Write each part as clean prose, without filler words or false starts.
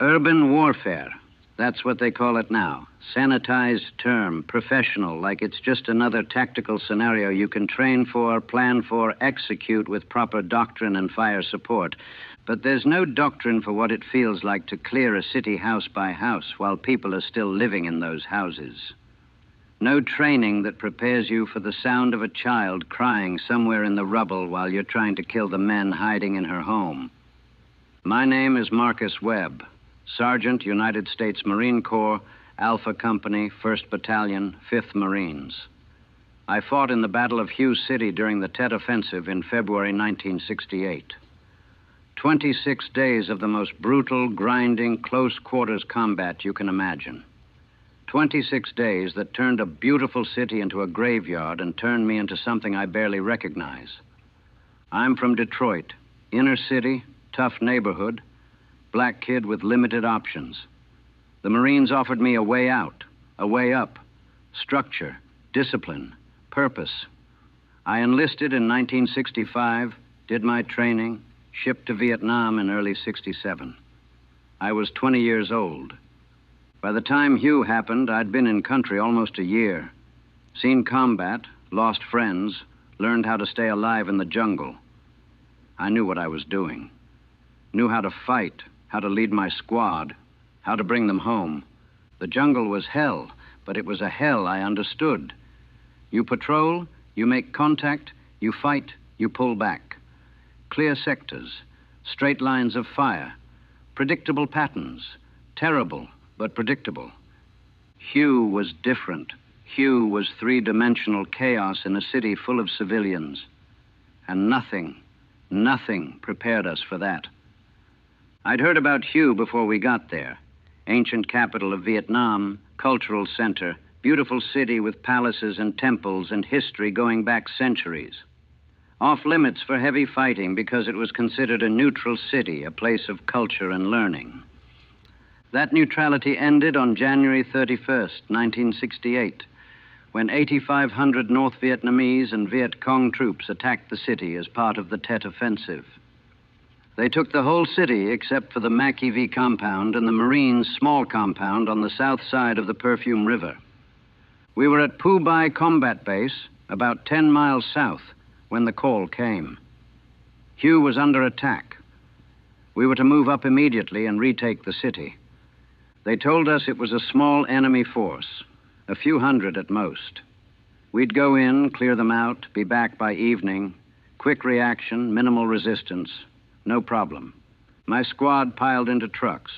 Urban warfare. That's what they call it now. Sanitized term, professional, like it's just another tactical scenario you can train for, plan for, execute with proper doctrine and fire support. But there's no doctrine for what it feels like to clear a city house by house while people are still living in those houses. No training that prepares you for the sound of a child crying somewhere in the rubble while you're trying to kill the men hiding in her home. My name is Marcus Webb, Sergeant, United States Marine Corps, Alpha Company, 1st Battalion, 5th Marines. I fought in the Battle of Hughes City during the Tet Offensive in February 1968. 26 days of the most brutal, grinding, close-quarters combat you can imagine. 26 days that turned a beautiful city into a graveyard and turned me into something I barely recognize. I'm from Detroit, inner city, tough neighborhood, black kid with limited options. The Marines offered me a way out, a way up, structure, discipline, purpose. I enlisted in 1965, did my training, shipped to Vietnam in early '67. I was 20 years old. By the time Hugh happened, I'd been in country almost a year. Seen combat, lost friends, learned how to stay alive in the jungle. I knew what I was doing. Knew how to fight, how to lead my squad, how to bring them home. The jungle was hell, but it was a hell I understood. You patrol, you make contact, you fight, you pull back. Clear sectors, straight lines of fire, predictable patterns, terrible but predictable. Hugh was different. Hugh was three-dimensional chaos in a city full of civilians. And nothing prepared us for that. I'd heard about Hugh before we got there. Ancient capital of Vietnam, cultural center, beautiful city with palaces and temples and history going back centuries. Off limits for heavy fighting because it was considered a neutral city, a place of culture and learning. That neutrality ended on January 31st, 1968, when 8,500 North Vietnamese and Viet Cong troops attacked the city as part of the Tet Offensive. They took the whole city except for the Mac EV compound and the Marines' small compound on the south side of the Perfume River. We were at Phu Bai Combat Base, about 10 miles south, when the call came. Hugh was under attack. We were to move up immediately and retake the city. They told us it was a small enemy force, a few hundred at most. We'd go in, clear them out, be back by evening. Quick reaction, minimal resistance, no problem. My squad piled into trucks,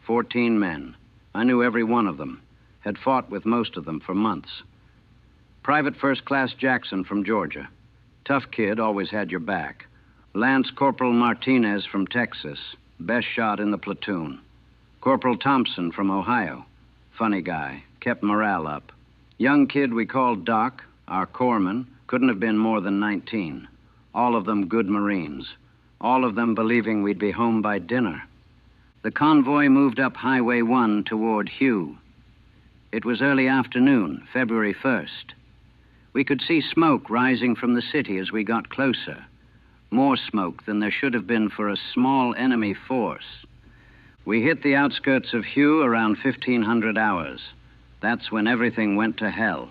14 men. I knew every one of them, had fought with most of them for months. Private First Class Jackson from Georgia. Tough kid, always had your back. Lance Corporal Martinez from Texas, best shot in the platoon. Corporal Thompson from Ohio, funny guy, kept morale up. Young kid we called Doc, our corpsman, couldn't have been more than 19. All of them good Marines. All of them believing we'd be home by dinner. The convoy moved up Highway 1 toward Hugh. It was early afternoon, February 1st. We could see smoke rising from the city as we got closer. More smoke than there should have been for a small enemy force. We hit the outskirts of Hugh around 1500 hours. That's when everything went to hell.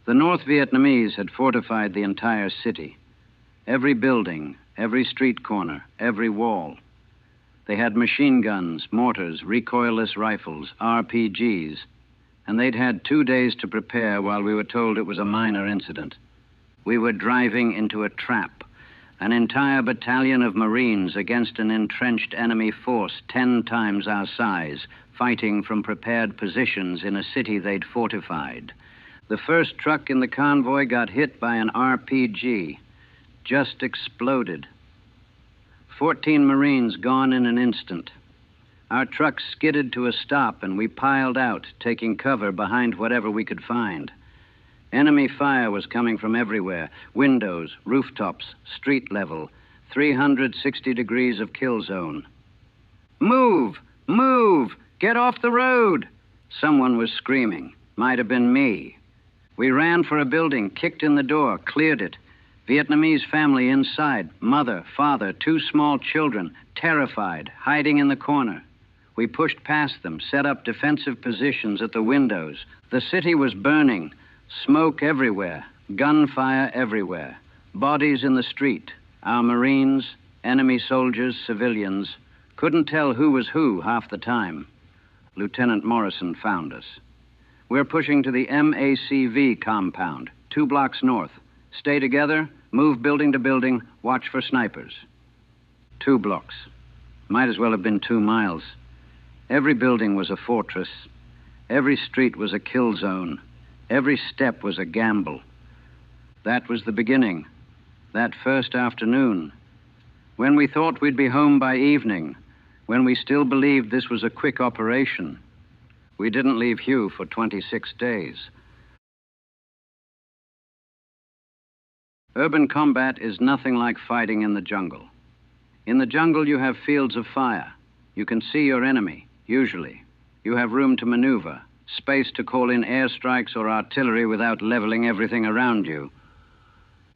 The North Vietnamese had fortified the entire city. Every building, every street corner, every wall. They had machine guns, mortars, recoilless rifles, RPGs, and they'd had 2 days to prepare while we were told it was a minor incident. We were driving into a trap. An entire battalion of Marines against an entrenched enemy force 10 times our size, fighting from prepared positions in a city they'd fortified. The first truck in the convoy got hit by an RPG. Just exploded. 14 Marines gone in an instant. Our truck skidded to a stop and we piled out, taking cover behind whatever we could find. Enemy fire was coming from everywhere. Windows, rooftops, street level. 360 degrees of kill zone. Move! Move! Get off the road! Someone was screaming. Might have been me. We ran for a building, kicked in the door, cleared it. Vietnamese family inside. Mother, father, 2 small children, terrified, hiding in the corner. We pushed past them, set up defensive positions at the windows. The city was burning. Smoke everywhere. Gunfire everywhere. Bodies in the street. Our Marines, enemy soldiers, civilians. Couldn't tell who was who half the time. Lieutenant Morrison found us. We're pushing to the MACV compound, 2 blocks north. Stay together, move building to building, watch for snipers. 2 blocks. Might as well have been 2 miles. Every building was a fortress. Every street was a kill zone. Every step was a gamble. That was the beginning. That first afternoon. When we thought we'd be home by evening. When we still believed this was a quick operation. We didn't leave Hugh for 26 days. Urban combat is nothing like fighting in the jungle. In the jungle, you have fields of fire. You can see your enemy, usually. You have room to maneuver, space to call in airstrikes or artillery without leveling everything around you.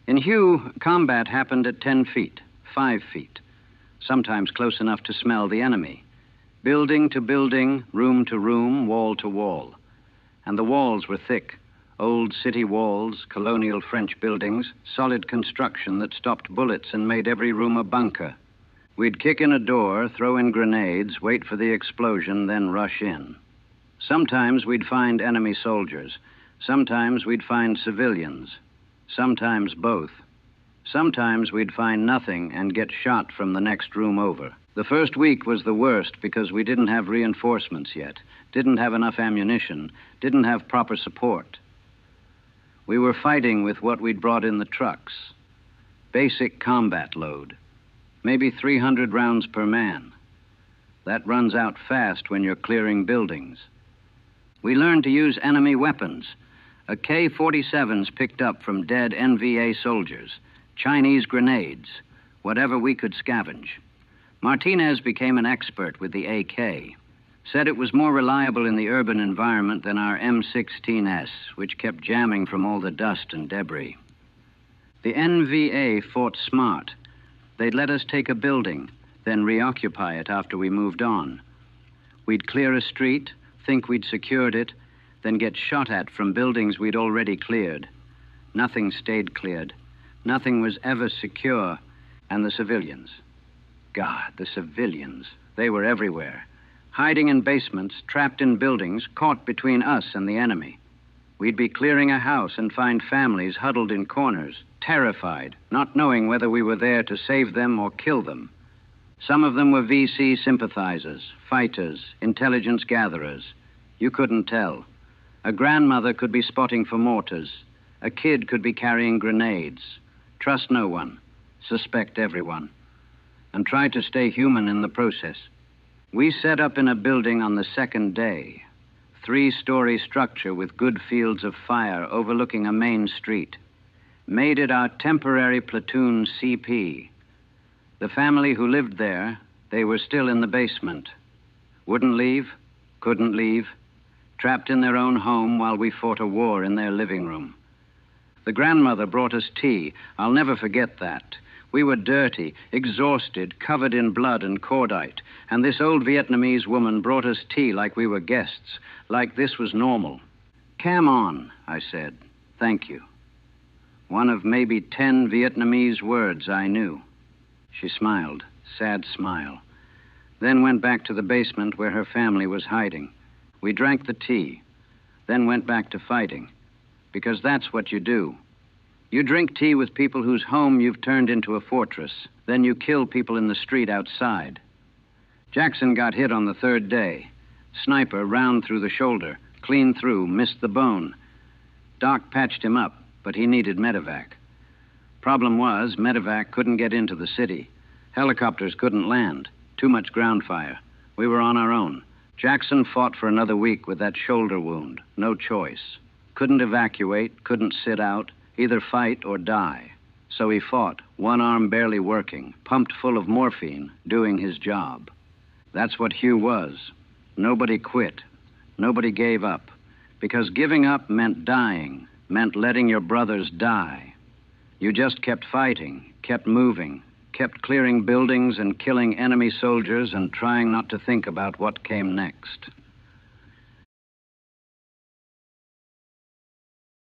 In Hugh, combat happened at 10 feet, 5 feet, sometimes close enough to smell the enemy. Building to building, room to room, wall to wall. And the walls were thick. Old city walls, colonial French buildings, solid construction that stopped bullets and made every room a bunker. We'd kick in a door, throw in grenades, wait for the explosion, then rush in. Sometimes we'd find enemy soldiers. Sometimes we'd find civilians. Sometimes both. Sometimes we'd find nothing and get shot from the next room over. The first week was the worst because we didn't have reinforcements yet, didn't have enough ammunition, didn't have proper support. We were fighting with what we'd brought in the trucks. Basic combat load. Maybe 300 rounds per man. That runs out fast when you're clearing buildings. We learned to use enemy weapons. A K-47's picked up from dead NVA soldiers. Chinese grenades. Whatever we could scavenge. Martinez became an expert with the AK. Said it was more reliable in the urban environment than our M16S, which kept jamming from all the dust and debris. The NVA fought smart. They'd let us take a building, then reoccupy it after we moved on. We'd clear a street, think we'd secured it, then get shot at from buildings we'd already cleared. Nothing stayed cleared. Nothing was ever secure. And the civilians. God, the civilians. They were everywhere. Hiding in basements, trapped in buildings, caught between us and the enemy. We'd be clearing a house and find families huddled in corners, terrified, not knowing whether we were there to save them or kill them. Some of them were VC sympathizers, fighters, intelligence gatherers. You couldn't tell. A grandmother could be spotting for mortars. A kid could be carrying grenades. Trust no one. Suspect everyone. And try to stay human in the process. We set up in a building on the second day. 3-story structure with good fields of fire overlooking a main street. Made it our temporary platoon CP. The family who lived there, they were still in the basement. Wouldn't leave, couldn't leave. Trapped in their own home while we fought a war in their living room. The grandmother brought us tea. I'll never forget that. We were dirty, exhausted, covered in blood and cordite, and this old Vietnamese woman brought us tea like we were guests, like this was normal. Cam on, I said. Thank you. One of maybe 10 Vietnamese words I knew. She smiled, sad smile, then went back to the basement where her family was hiding. We drank the tea, then went back to fighting, because that's what you do. You drink tea with people whose home you've turned into a fortress. Then you kill people in the street outside. Jackson got hit on the 3rd day. Sniper round through the shoulder, clean through, missed the bone. Doc patched him up, but he needed medevac. Problem was, medevac couldn't get into the city. Helicopters couldn't land. Too much ground fire. We were on our own. Jackson fought for another week with that shoulder wound. No choice. Couldn't evacuate, couldn't sit out. Either fight or die. So he fought, one arm barely working, pumped full of morphine, doing his job. That's what Hugh was. Nobody quit. Nobody gave up. Because giving up meant dying, meant letting your brothers die. You just kept fighting, kept moving, kept clearing buildings and killing enemy soldiers and trying not to think about what came next.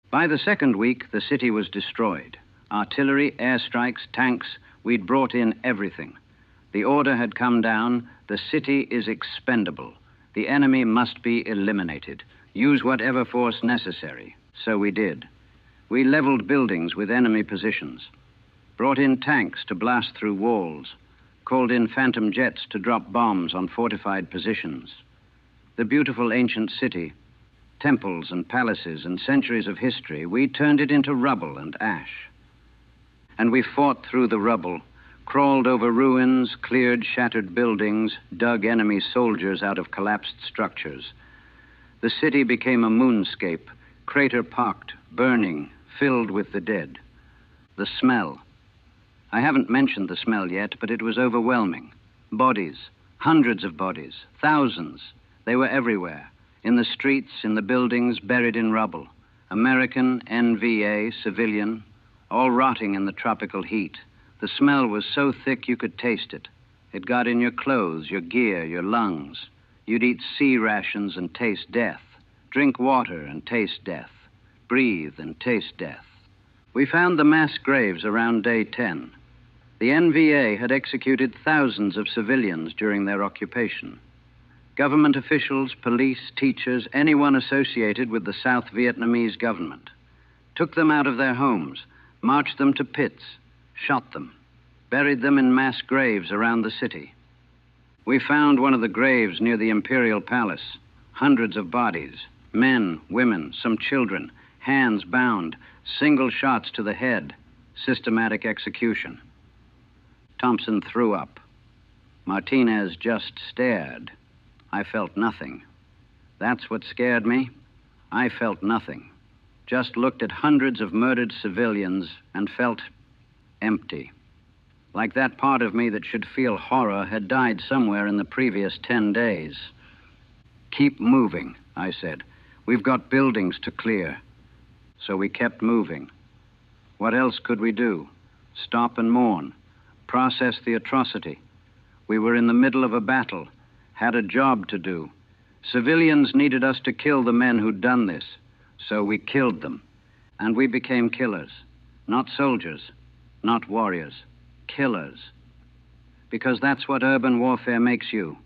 By the second week, the city was destroyed. Artillery, airstrikes, tanks, we'd brought in everything. The order had come down, the city is expendable. The enemy must be eliminated. Use whatever force necessary. So we did. We leveled buildings with enemy positions, brought in tanks to blast through walls, called in phantom jets to drop bombs on fortified positions. The beautiful ancient city, temples and palaces and centuries of history, we turned it into rubble and ash. And we fought through the rubble, crawled over ruins, cleared shattered buildings, dug enemy soldiers out of collapsed structures. The city became a moonscape, crater-pocked, burning, filled with the dead. The smell. I haven't mentioned the smell yet, but it was overwhelming. Bodies, hundreds of bodies, thousands. They were everywhere. In the streets, in the buildings, buried in rubble. American, NVA, civilian, all rotting in the tropical heat. The smell was so thick you could taste it. It got in your clothes, your gear, your lungs. You'd eat sea rations and taste death. Drink water and taste death. Breathe and taste death. We found the mass graves around day 10. The NVA had executed thousands of civilians during their occupation. Government officials, police, teachers, anyone associated with the South Vietnamese government. Took them out of their homes, marched them to pits, shot them, buried them in mass graves around the city. We found one of the graves near the Imperial Palace. Hundreds of bodies, men, women, some children, hands bound, single shots to the head, systematic execution. Thompson threw up. Martinez just stared. I felt nothing. That's what scared me. I felt nothing. Just looked at hundreds of murdered civilians and felt empty. Like that part of me that should feel horror had died somewhere in the previous 10 days. Keep moving, I said. We've got buildings to clear. So we kept moving. What else could we do? Stop and mourn. Process the atrocity. We were in the middle of a battle, had a job to do. Civilians needed us to kill the men who'd done this, so we killed them. And we became killers. Not soldiers, not warriors. Killers. Because that's what urban warfare makes you.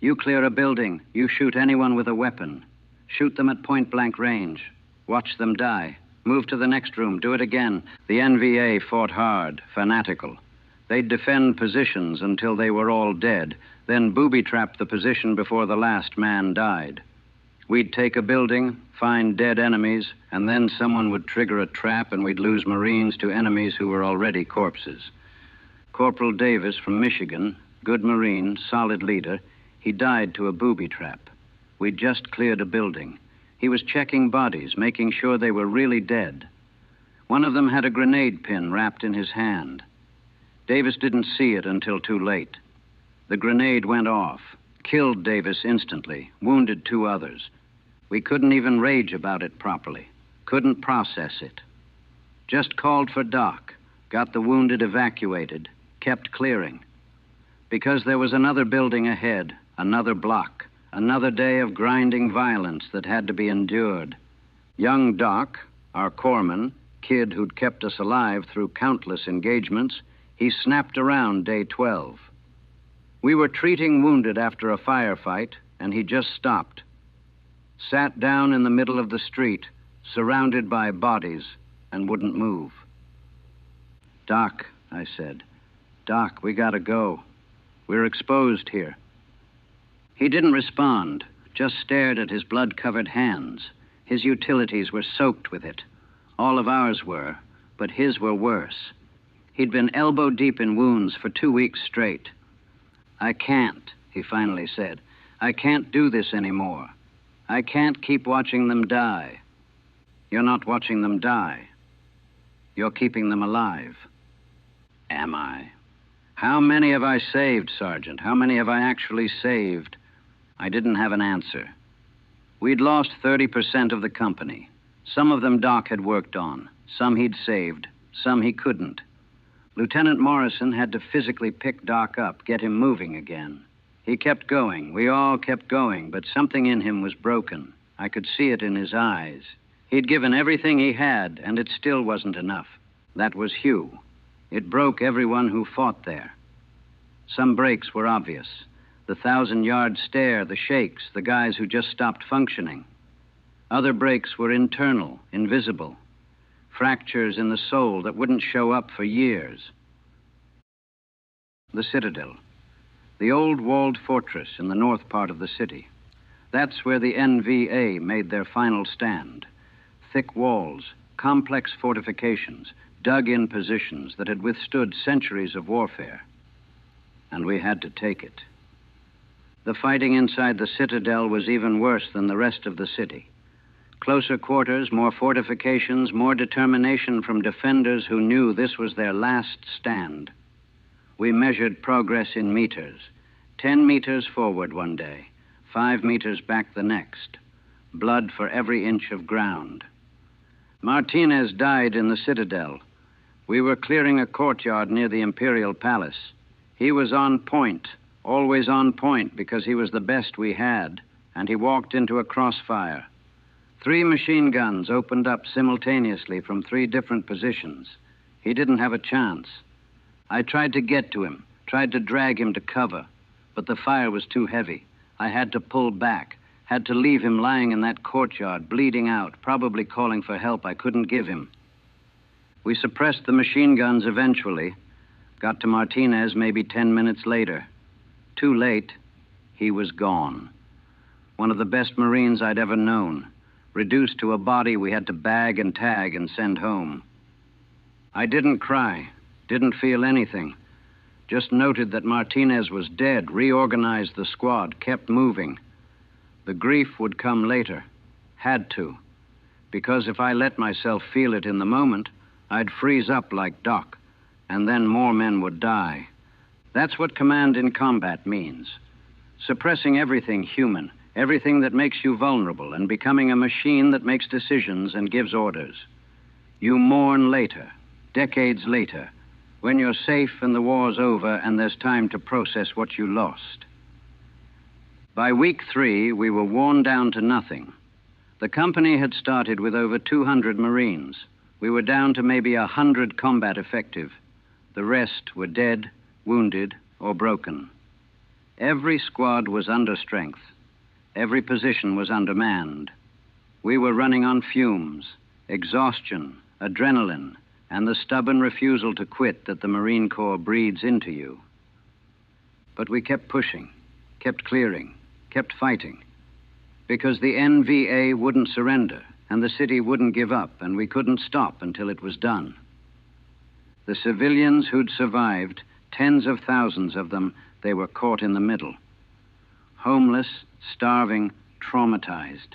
You clear a building, you shoot anyone with a weapon. Shoot them at point-blank range. Watch them die. Move to the next room. Do it again. The NVA fought hard, fanatical. They'd defend positions until they were all dead, then booby-trap the position before the last man died. We'd take a building, find dead enemies, and then someone would trigger a trap and we'd lose Marines to enemies who were already corpses. Corporal Davis from Michigan, good Marine, solid leader, he died to a booby trap. We'd just cleared a building. He was checking bodies, making sure they were really dead. One of them had a grenade pin wrapped in his hand. Davis didn't see it until too late. The grenade went off, killed Davis instantly, wounded 2 others. We couldn't even rage about it properly, couldn't process it. Just called for Doc, got the wounded evacuated, kept clearing. Because there was another building ahead, another block, another day of grinding violence that had to be endured. Young Doc, our corpsman, kid who'd kept us alive through countless engagements, he snapped around day 12. We were treating wounded after a firefight, and he just stopped. Sat down in the middle of the street, surrounded by bodies, and wouldn't move. Doc, I said, Doc, we gotta go. We're exposed here. He didn't respond, just stared at his blood-covered hands. His utilities were soaked with it. All of ours were, but his were worse. He'd been elbow-deep in wounds for 2 weeks straight. I can't, he finally said. I can't do this anymore. I can't keep watching them die. You're not watching them die. You're keeping them alive. Am I? How many have I saved, Sergeant? How many have I actually saved? I didn't have an answer. We'd lost 30% of the company. Some of them Doc had worked on. Some he'd saved. Some he couldn't. Lieutenant Morrison had to physically pick Doc up, get him moving again. He kept going. We all kept going, but something in him was broken. I could see it in his eyes. He'd given everything he had, and it still wasn't enough. That was Hugh. It broke everyone who fought there. Some breaks were obvious. The 1,000-yard stare, the shakes, the guys who just stopped functioning. Other breaks were internal, invisible. Fractures in the soul that wouldn't show up for years. The Citadel. The old walled fortress in the north part of the city. That's where the NVA made their final stand. Thick walls, complex fortifications, dug-in positions that had withstood centuries of warfare. And we had to take it. The fighting inside the Citadel was even worse than the rest of the city. Closer quarters, more fortifications, more determination from defenders who knew this was their last stand. We measured progress in meters. 10 meters forward one day, 5 meters back the next. Blood for every inch of ground. Martinez died in the Citadel. We were clearing a courtyard near the Imperial Palace. He was on point, always on point, because he was the best we had, and he walked into a crossfire. 3 machine guns opened up simultaneously from 3 different positions. He didn't have a chance. I tried to get to him, tried to drag him to cover, but the fire was too heavy. I had to pull back, had to leave him lying in that courtyard, bleeding out, probably calling for help I couldn't give him. We suppressed the machine guns eventually, got to Martinez maybe 10 minutes later. Too late, he was gone. One of the best Marines I'd ever known, reduced to a body we had to bag and tag and send home. I didn't cry, didn't feel anything. Just noted that Martinez was dead, reorganized the squad, kept moving. The grief would come later. Had to. Because if I let myself feel it in the moment, I'd freeze up like Doc, and then more men would die. That's what command in combat means. Suppressing everything human, everything that makes you vulnerable, and becoming a machine that makes decisions and gives orders. You mourn later, decades later, when you're safe and the war's over and there's time to process what you lost. By week 3, we were worn down to nothing. The company had started with over 200 Marines. We were down to maybe 100 combat effective. The rest were dead, wounded, or broken. Every squad was under strength. Every position was undermanned. We were running on fumes, exhaustion, adrenaline, and the stubborn refusal to quit that the Marine Corps breeds into you. But we kept pushing, kept clearing, kept fighting, because the NVA wouldn't surrender, and the city wouldn't give up, and we couldn't stop until it was done. The civilians who'd survived, tens of thousands of them, they were caught in the middle. Homeless, starving, traumatized.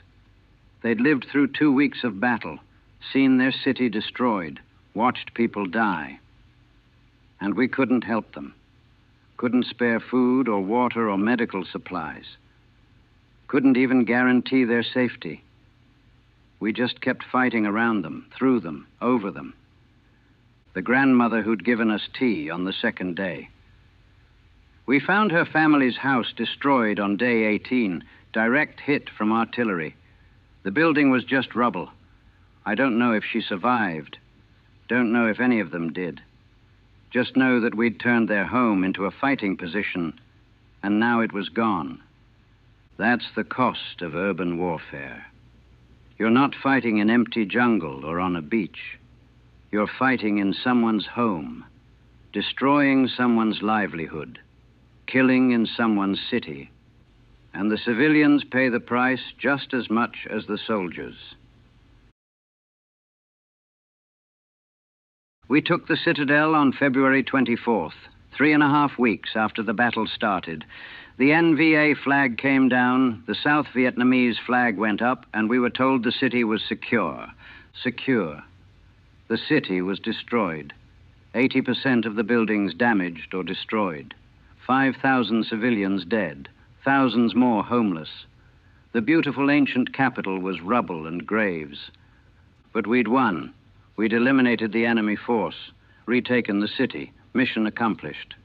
They'd lived through 2 weeks of battle, seen their city destroyed, watched people die. And we couldn't help them. Couldn't spare food or water or medical supplies. Couldn't even guarantee their safety. We just kept fighting around them, through them, over them. The grandmother who'd given us tea on the second day. We found her family's house destroyed on day 18, direct hit from artillery. The building was just rubble. I don't know if she survived. Don't know if any of them did. Just know that we'd turned their home into a fighting position, and now it was gone. That's the cost of urban warfare. You're not fighting in empty jungle or on a beach. You're fighting in someone's home, destroying someone's livelihood, killing in someone's city. And the civilians pay the price just as much as the soldiers. We took the Citadel on February 24th, 3.5 weeks after the battle started. The NVA flag came down, the South Vietnamese flag went up, and we were told the city was secure. Secure. The city was destroyed. 80% of the buildings damaged or destroyed. 5,000 civilians dead. Thousands more homeless. The beautiful ancient capital was rubble and graves. But we'd won. We'd eliminated the enemy force. retaken the city, mission accomplished.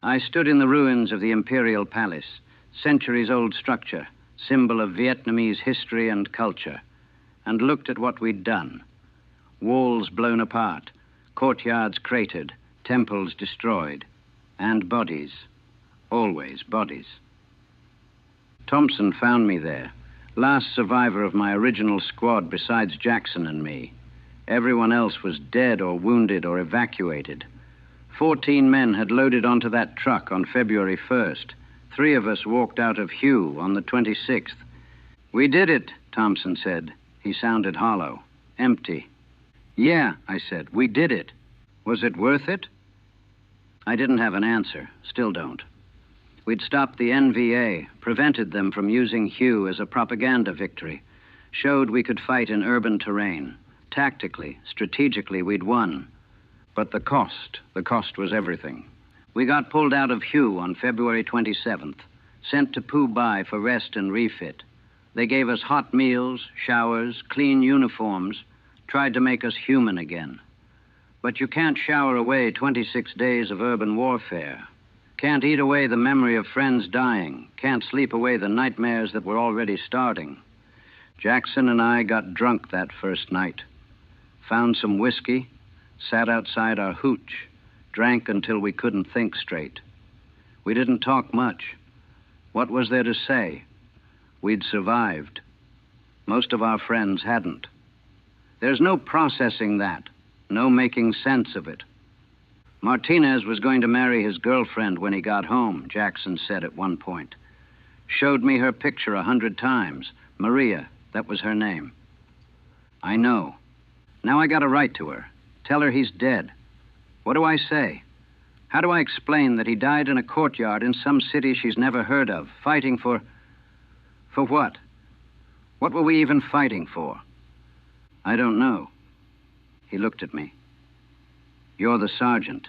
I stood in the ruins of the Imperial Palace, centuries-old structure, symbol of Vietnamese history and culture, and looked at what we'd done. Walls blown apart, courtyards cratered, temples destroyed, and bodies, always bodies. Thompson found me there, last survivor of my original squad besides Jackson and me. Everyone else was dead or wounded or evacuated. 14 men had loaded onto that truck on February 1st. 3 of us walked out of Hue on the 26th. "We did it," Thompson said. He sounded hollow, empty. "Yeah," I said, "we did it. Was it worth it?" I didn't have an answer, still don't. We'd stopped the NVA, prevented them from using Hue as a propaganda victory, showed we could fight in urban terrain. Tactically, strategically, we'd won. But the cost was everything. We got pulled out of Hue on February 27th, sent to Phu Bai for rest and refit. They gave us hot meals, showers, clean uniforms, tried to make us human again. But you can't shower away 26 days of urban warfare. Can't eat away the memory of friends dying. Can't sleep away the nightmares that were already starting. Jackson and I got drunk that first night. Found some whiskey, sat outside our hooch, drank until we couldn't think straight. We didn't talk much. What was there to say? We'd survived. Most of our friends hadn't. There's no processing that, no making sense of it. Martinez was going to marry his girlfriend when he got home, Jackson said at one point. Showed me her picture 100 times. Maria, that was her name. I know. Now I gotta write to her. Tell her he's dead. What do I say? How do I explain that he died in a courtyard in some city she's never heard of, fighting for... For what? What were we even fighting for? I don't know. He looked at me. You're the sergeant.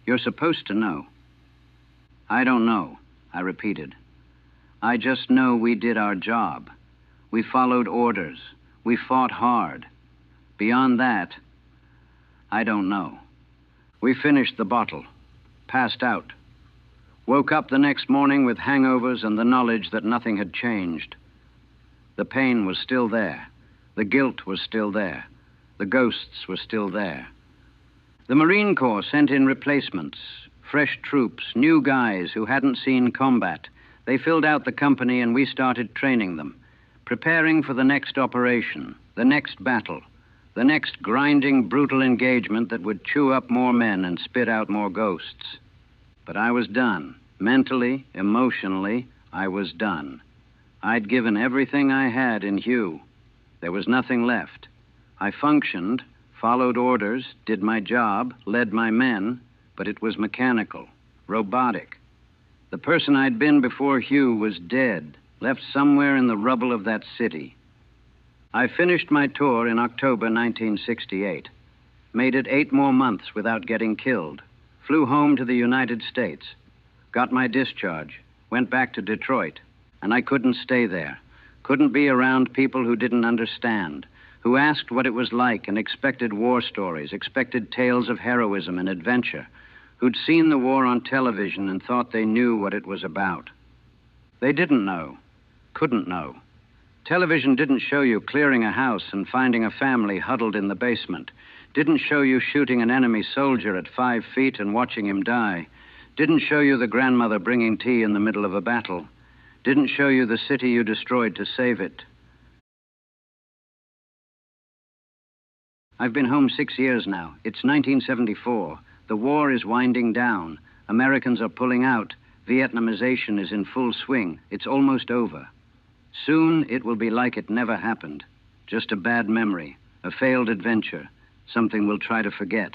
You're supposed to know. I don't know, I repeated. I just know we did our job. We followed orders. We fought hard. Beyond that, I don't know. We finished the bottle, passed out. Woke up the next morning with hangovers and the knowledge that nothing had changed. The pain was still there. The guilt was still there. The ghosts were still there. The Marine Corps sent in replacements, fresh troops, new guys who hadn't seen combat. They filled out the company and we started training them, preparing for the next operation, the next battle, the next grinding, brutal engagement that would chew up more men and spit out more ghosts. But I was done. Mentally, emotionally, I was done. I'd given everything I had in Hue. There was nothing left. I functioned, followed orders, did my job, led my men, but it was mechanical, robotic. The person I'd been before Hue was dead, left somewhere in the rubble of that city. I finished my tour in October 1968. Made it 8 more months without getting killed. Flew home to the United States. Got my discharge. Went back to Detroit. And I couldn't stay there. Couldn't be around people who didn't understand, who asked what it was like and expected war stories, expected tales of heroism and adventure, who'd seen the war on television and thought they knew what it was about. They didn't know. Couldn't know. Television didn't show you clearing a house and finding a family huddled in the basement. Didn't show you shooting an enemy soldier at 5 feet and watching him die. Didn't show you the grandmother bringing tea in the middle of a battle. Didn't show you the city you destroyed to save it. I've been home 6 years now. It's 1974. The war is winding down. Americans are pulling out. Vietnamization is in full swing. It's almost over. Soon it will be like it never happened. Just a bad memory, a failed adventure, something we'll try to forget.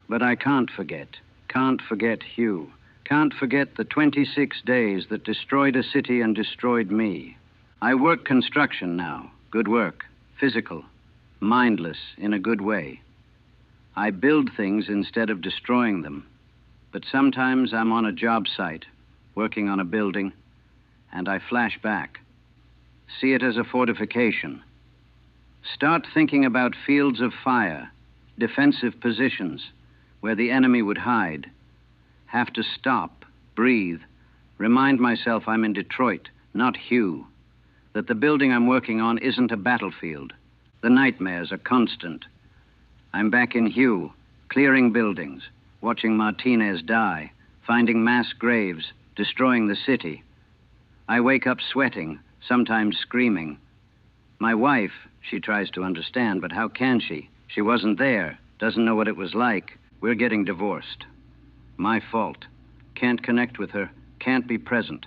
But I can't forget. Can't forget Hue. Can't forget the 26 days that destroyed a city and destroyed me. I work construction now. Good work. Physical. Mindless in a good way. I build things instead of destroying them. But sometimes I'm on a job site, working on a building, and I flash back. See it as a fortification. Start thinking about fields of fire, defensive positions where the enemy would hide. Have to stop, breathe, remind myself I'm in Detroit, not Hugh, that the building I'm working on isn't a battlefield. The nightmares are constant. I'm back in Hugh, clearing buildings, watching Martinez die, finding mass graves, destroying the city. I wake up sweating, sometimes screaming. My wife, she tries to understand, but how can she? She wasn't there, doesn't know what it was like. We're getting divorced. My fault. Can't connect with her, can't be present.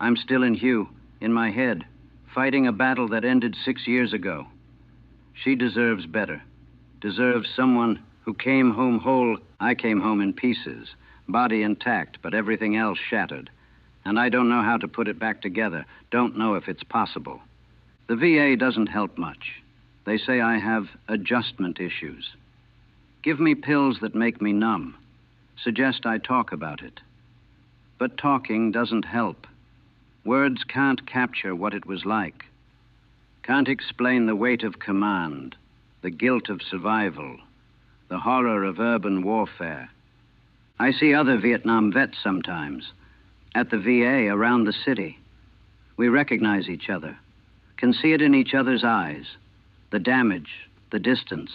I'm still in Hugh, in my head, fighting a battle that ended 6 years ago. She deserves better. Deserves someone who came home whole. I came home in pieces, body intact, but everything else shattered. And I don't know how to put it back together. Don't know if it's possible. The VA doesn't help much. They say I have adjustment issues. Give me pills that make me numb. Suggest I talk about it. But talking doesn't help. Words can't capture what it was like. Can't explain the weight of command, the guilt of survival, the horror of urban warfare. I see other Vietnam vets sometimes, at the VA, around the city. We recognize each other, can see it in each other's eyes, the damage, the distance,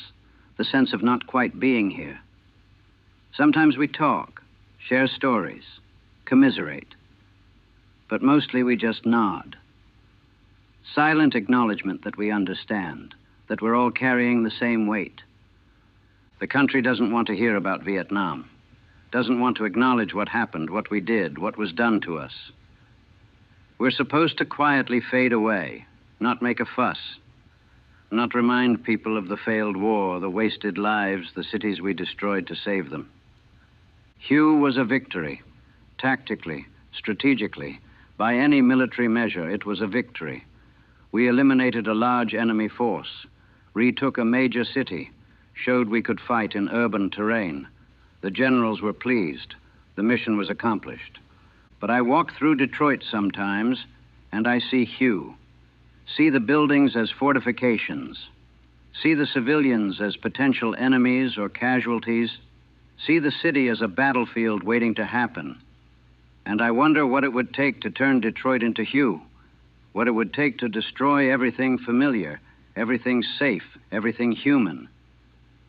the sense of not quite being here. Sometimes we talk, share stories, commiserate, but mostly we just nod. Silent acknowledgement that we understand, that we're all carrying the same weight. The country doesn't want to hear about Vietnam, doesn't want to acknowledge what happened, what we did, what was done to us. We're supposed to quietly fade away, not make a fuss, not remind people of the failed war, the wasted lives, the cities we destroyed to save them. Hugh was a victory. Tactically, strategically, by any military measure, it was a victory. We eliminated a large enemy force, retook a major city, showed we could fight in urban terrain. The generals were pleased. The mission was accomplished. But I walk through Detroit sometimes, and I see Hugh. See the buildings as fortifications. See the civilians as potential enemies or casualties. See the city as a battlefield waiting to happen. And I wonder what it would take to turn Detroit into Hugh. What it would take to destroy everything familiar, everything safe, everything human.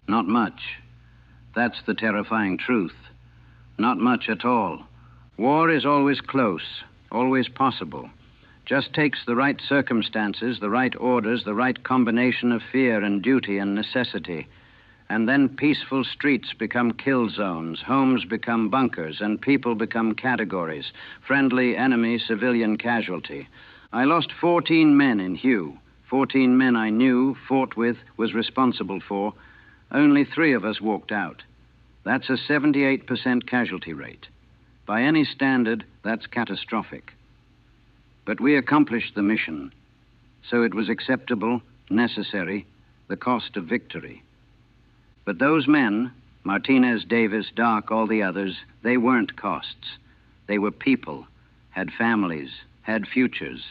Not much. That's the terrifying truth. Not much at all. War is always close, always possible. Just takes the right circumstances, the right orders, the right combination of fear and duty and necessity. And then peaceful streets become kill zones, homes become bunkers, and people become categories. Friendly, enemy, civilian, casualty. I lost 14 men in Hugh. 14 men I knew, fought with, was responsible for. Only 3 of us walked out. That's a 78% casualty rate. By any standard, that's catastrophic. But we accomplished the mission, so it was acceptable, necessary, the cost of victory. But those men, Martinez, Davis, Dark, all the others, they weren't costs. They were people, had families, had futures,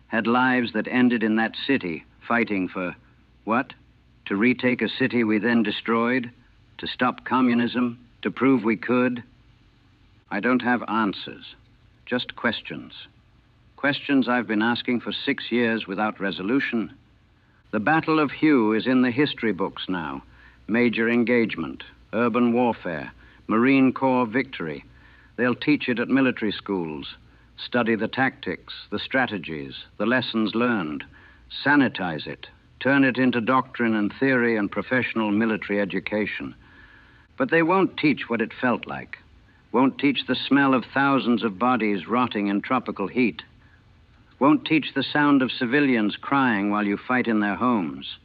had lives that ended in that city, fighting for what? To retake a city we then destroyed? To stop communism? To prove we could? I don't have answers, just questions. Questions I've been asking for 6 years without resolution. The Battle of Hugh is in the history books now. Major engagement, urban warfare, Marine Corps victory. They'll teach it at military schools, study the tactics, the strategies, the lessons learned, sanitize it, turn it into doctrine and theory and professional military education. But they won't teach what it felt like, won't teach the smell of thousands of bodies rotting in tropical heat, won't teach the sound of civilians crying while you fight in their homes,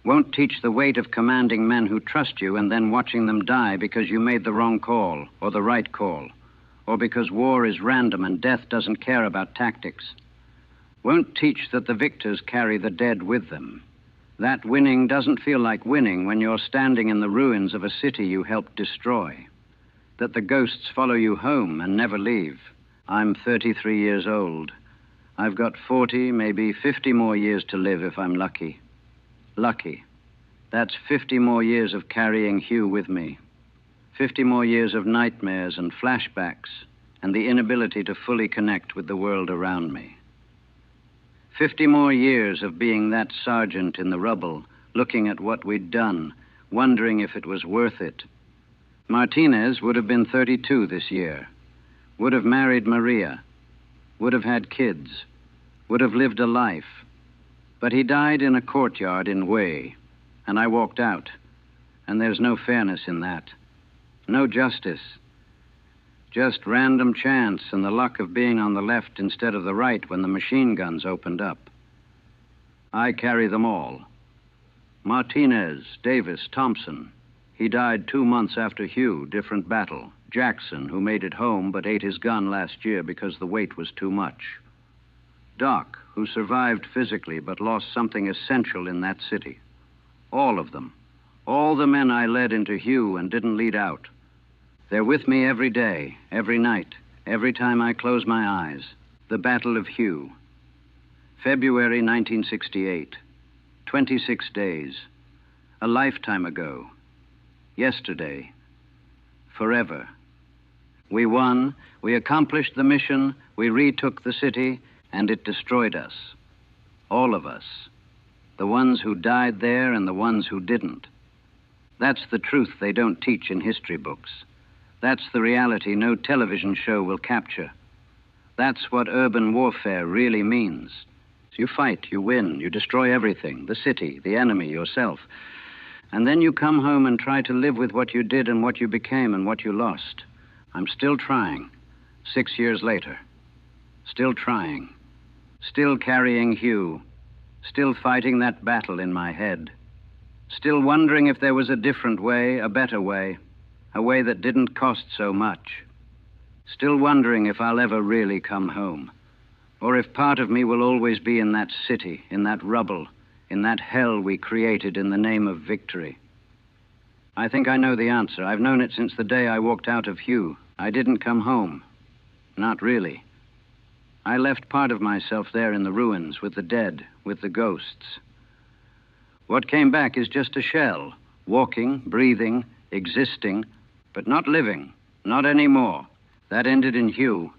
won't teach the weight of commanding men who trust you and then watching them die because you made the wrong call or the right call, or because war is random and death doesn't care about tactics. Won't teach that the victors carry the dead with them. That winning doesn't feel like winning when you're standing in the ruins of a city you helped destroy. That the ghosts follow you home and never leave. I'm 33 years old. I've got 40, maybe 50 more years to live if I'm lucky. Lucky. That's 50 more years of carrying Hugh with me. 50 more years of nightmares and flashbacks and the inability to fully connect with the world around me. 50 more years of being that sergeant in the rubble, looking at what we'd done, wondering if it was worth it. Martinez would have been 32 this year, would have married Maria, would have had kids, would have lived a life. But he died in a courtyard in Way, and I walked out, and there's no fairness in that. No justice. Just random chance and the luck of being on the left instead of the right when the machine guns opened up. I carry them all. Martinez, Davis, Thompson. He died 2 months after Hugh, different battle. Jackson, who made it home but ate his gun last year because the weight was too much. Doc, who survived physically but lost something essential in that city. All of them. All the men I led into Hugh and didn't lead out. They're with me every day, every night, every time I close my eyes. The Battle of Hugh. February 1968. 26 days. A lifetime ago. Yesterday. Forever. We won, we accomplished the mission, we retook the city, and it destroyed us. All of us. The ones who died there and the ones who didn't. That's the truth they don't teach in history books. That's the reality no television show will capture. That's what urban warfare really means. You fight, you win, you destroy everything, the city, the enemy, yourself. And then you come home and try to live with what you did and what you became and what you lost. I'm still trying, 6 years later. Still trying. Still carrying Hugh. Still fighting that battle in my head. Still wondering if there was a different way, a better way. A way that didn't cost so much. Still wondering if I'll ever really come home. Or if part of me will always be in that city, in that rubble, in that hell we created in the name of victory. I think I know the answer. I've known it since the day I walked out of Hugh. I didn't come home. Not really. I left part of myself there in the ruins, with the dead, with the ghosts. What came back is just a shell, walking, breathing, existing, but not living, not anymore. That ended in Hugh.